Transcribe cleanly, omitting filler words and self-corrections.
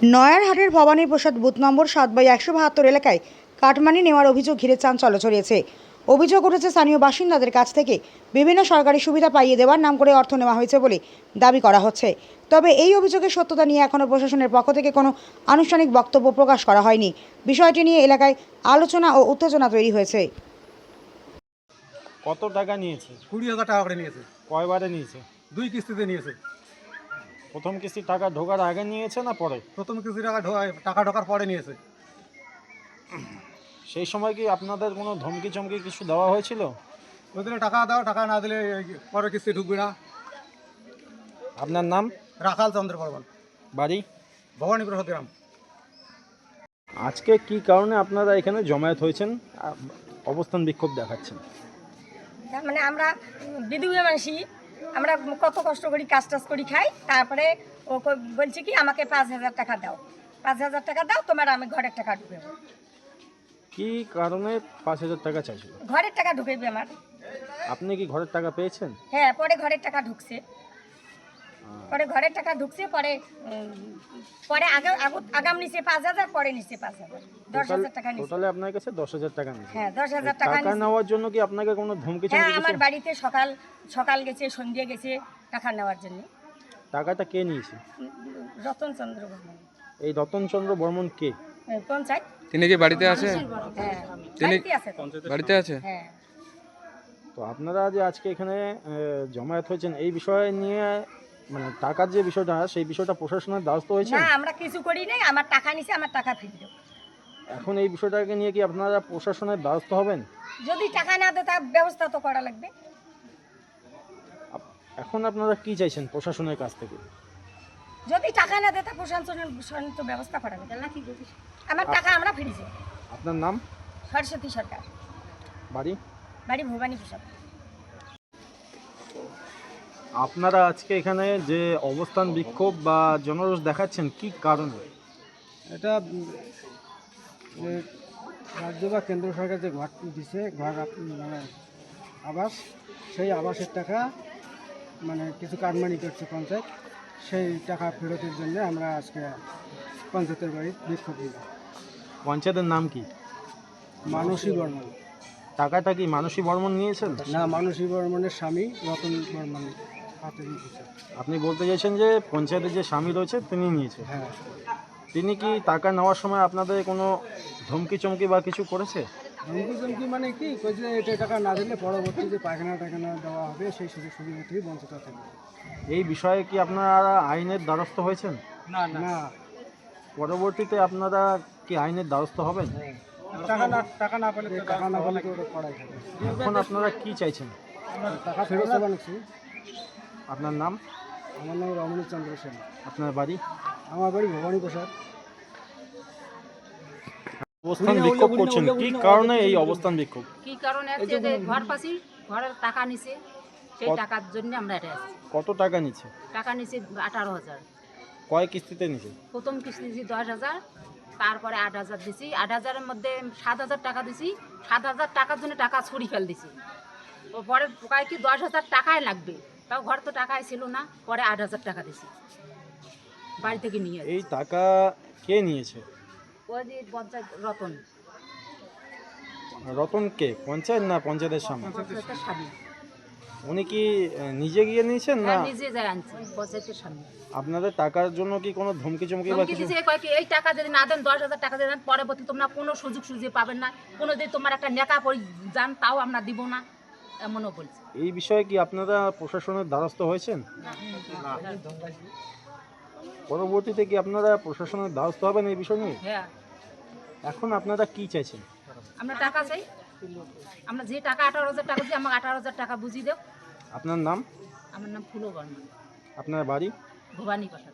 নয়ারহাটের ভবানী প্রসাদ booth নম্বর 7/172 এলাকায় cut money নেওয়ার অভিযোগ ঘিরে চাঞ্চল্য ছড়িয়েছে। অভিযোগ উঠেছে স্থানীয় বাসিন্দাদের কাছ থেকে বিভিন্ন সরকারি সুবিধা পাইয়ে দেওয়ার নাম করে অর্থ নেওয়া হয়েছে বলে দাবি করা হচ্ছে। তবে এই অভিযোগের সত্যতা নিয়ে এখনও প্রশাসনের পক্ষ থেকে কোনো আনুষ্ঠানিক বক্তব্য প্রকাশ করা হয়নি। বিষয়টি নিয়ে এলাকায় আলোচনা ও উত্তেজনা তৈরি হয়েছে। কত টাকা নিয়েছে? 20,000 টাকা করে নিয়েছে। কয়বারে নিয়েছে? 2 কিস্তিতে নিয়েছে। প্রথম কিস্তি টাকা ঢোকার আগে নিয়েছে না পরে? প্রথম কিস্তি টাকা ঢোকার পরে নিয়েছে। সেই সময় কি আপনাদের কোনো ধমকি চমকি কিছু দেওয়া হয়েছিল? ওই দিলে টাকা দাও, টাকা না দিলে পরের কিস্তি ঢুকবে না। আপনার নাম? রাখাল চন্দ্র বর্মন, বাড়ি? ভবানী প্রসাদ গ্রাম। আজকে কি কারণে আপনারা এখানে জমায়েত হয়েছেন, অবস্থান বিক্ষোভ দেখাচ্ছেন? মানে আমরা বিধবা মানুষই, আমরা কত কষ্ট করি, কাজ টাজ করি খাই। তারপরে ও বলছে কি আমাকে 5,000 টাকা দাও, 5,000 টাকা দাও, তোমার আমি ঘরের টাকা ঢুকাবো। কি কারণে 5,000 টাকা চাইছিল? ঘরের টাকা ঢুকাইবে আমার। আপনি কি ঘরের টাকা পেয়েছেন? হ্যাঁ, পরে ঘরের টাকা ঢুকছে, পরে ঘরের টাকা ঢুকছে, পরে আগাম নিচে 5,000, পরে নিচে 5,000, 10,000 টাকা নিচে। টোটালে আপনার কাছে 10,000 টাকা নিয়েছে? হ্যাঁ, 10,000 টাকা টাকা নেওয়ার জন্য কি আপনাকে কোনো ধমকি হ্যাঁ, চমকি আমার দিয়েছে? বাড়িতে সকাল গেছে, সন্ধ্যে গেছে টাকা নেওয়ার জন্য। টাকাটা কে নিয়েছে? রতনচন্দ্র বর্মন। এই রতনচন্দ্র বর্মন কে? পঞ্চায়েত। তিনি কি বাড়িতে আছে? হ্যাঁ, তিনি বাড়িতে আছে তো। বাড়িতে আছে? হ্যাঁ। তো আপনারা যে আজকে এখানে জমায়েত হয়েছেন এই বিষয় নিয়ে, মানে টাকার যে বিষয়টা, সেই বিষয়টা প্রশাসনের দ্বারস্থ হয়েছে? না, আমরা কিছু করি নাই, আমার টাকা নিছে, আমার টাকা ফিরে দেব। এখন এই বিষয়টাকে নিয়ে কি আপনারা প্রশাসনের দ্বারস্থ হবেন? যদি টাকা না দেয় তার ব্যবস্থা তো করা লাগবে। এখন আপনারা কি চাইছেন প্রশাসনের কাছ থেকে? যদি টাকা না দেয় তা প্রশাসনের তো ব্যবস্থা করা লাগবে। আমার টাকা আমরা ফিরেছি। আপনার নাম? সরস্বতী সরকার। বাড়ি? বাড়ি ভবানী প্রসাদ। আপনারা আজকে এখানে যে অবস্থান বিক্ষোভ বা জনরোষ দেখাচ্ছেন কি কারণে? এটা রাজ্য বা কেন্দ্র সরকার যে ঘর দিছে, মানে আবাস, সেই আবাসের টাকা মানে কিছু কাটমানি করছে পঞ্চায়েত, সেই টাকা ফেরতের জন্য আমরা আজকে পঞ্চায়েতের বাড়ি বিক্ষোভ দিলাম। পঞ্চায়েতের নাম কি? মানসী বর্মন। টাকাটা কি মানসী বর্মন নিয়েছেন? না, মানসী বর্মনের স্বামী রতন বর্মন হাতে দিয়েছে। আপনি বলতে চাইছেন যে পঞ্চায়েতের যে স্বামী রয়েছে তিনি নিয়েছে? হ্যাঁ। তিনি কি টাকা নেওয়ার সময় আপনাদের কোনো ধমকি চমকি বা কিছু করেছে? ধমকি মানে কি কইছে, এটা টাকা না দিলে পরবর্তীতে পায়খানা টাকানা দেওয়া হবে, সেই সুযোগ সুবিধা থেকে বঞ্চিত থাকবে। এই বিষয়ে কি আপনারা আইনের দ্বারস্থ হয়েছেন? না না, পরবর্তীতে আপনারা কি আইনের দ্বারস্থ হবেন? টাকা না পেলে তো পড়াই থাকে। এখন আপনারা কি চাইছেন? টাকা ফেরত বানাচ্ছি। আপনার নাম? আমার নাম রমণী চন্দ্র সেন। আপনার বাড়ি? আমার বাড়ি ভবানী প্রসাদ। অবস্থান বিক্ষোভ করছেন কি কারণে? এই অবস্থান বিক্ষোভ কি কারণে আছে যে ঘর পাশি ঘরের টাকা নিছে, সেই টাকার জন্য আমরা এটা আসছি। কত টাকা নিচ্ছে? টাকা নিছে 18,000। কয় কিস্তিতে নিচ্ছে? প্রথম কিস্তি দিছি 10,000, তারপরে 8,000 দিছি। 8,000-এর মধ্যে 7,000 টাকা দিছি। 7,000 টাকার জন্য টাকা ছুরি ফেল দিছি। ও পরে কয় কি 10,000 টাকাই লাগবে, তাও ঘর তো টাকাই ছিল না। পরে 8,000 টাকা দিছি বাড়ি থেকে নিয়ে। এই টাকা কে নিয়েছে? ওই যে পঞ্চায়েত রতন। রতন কে? পঞ্চায়েত না পঞ্চায়েতের সামনে? পঞ্চায়েতের সামনে। উনি কি নিজে গিয়ে নিয়েছেন না হ্যাঁ, নিজে যায় আনছি পঞ্চায়েতের সামনে। আপনাদের টাকার জন্য কি কোনো ধমকি চমকি বা ধমকি কিছু? দিছে, কয় কি এই টাকা যদি না দেন, 10,000 টাকা দিয়ে দেন, পরবর্তী তোমরা কোনো সুযোগ পাবেন না, কোনো যদি তোমার একটা নেকা পরি যান তাও আমরা দিব না, এমনও বলছে। এই বিষয়ে কি আপনারা প্রশাসনের দ্বারস্থ হয়েছেন? পরবর্তীতে কি আপনারা প্রশাসনের দ্বারস্থ হবেন এই বিষয় নিয়ে? হ্যাঁ, এখন আপনারা কি চাইছেন? আমরা টাকা চাই। আমরা যে টাকা 18,000 টাকা দিই, আমাকে 18,000 টাকা বুঝিয়ে দেও। আপনার নাম? আমার নাম ফুলো বর্মন। আপনার বাড়ি? ভবানী প্রসাদ।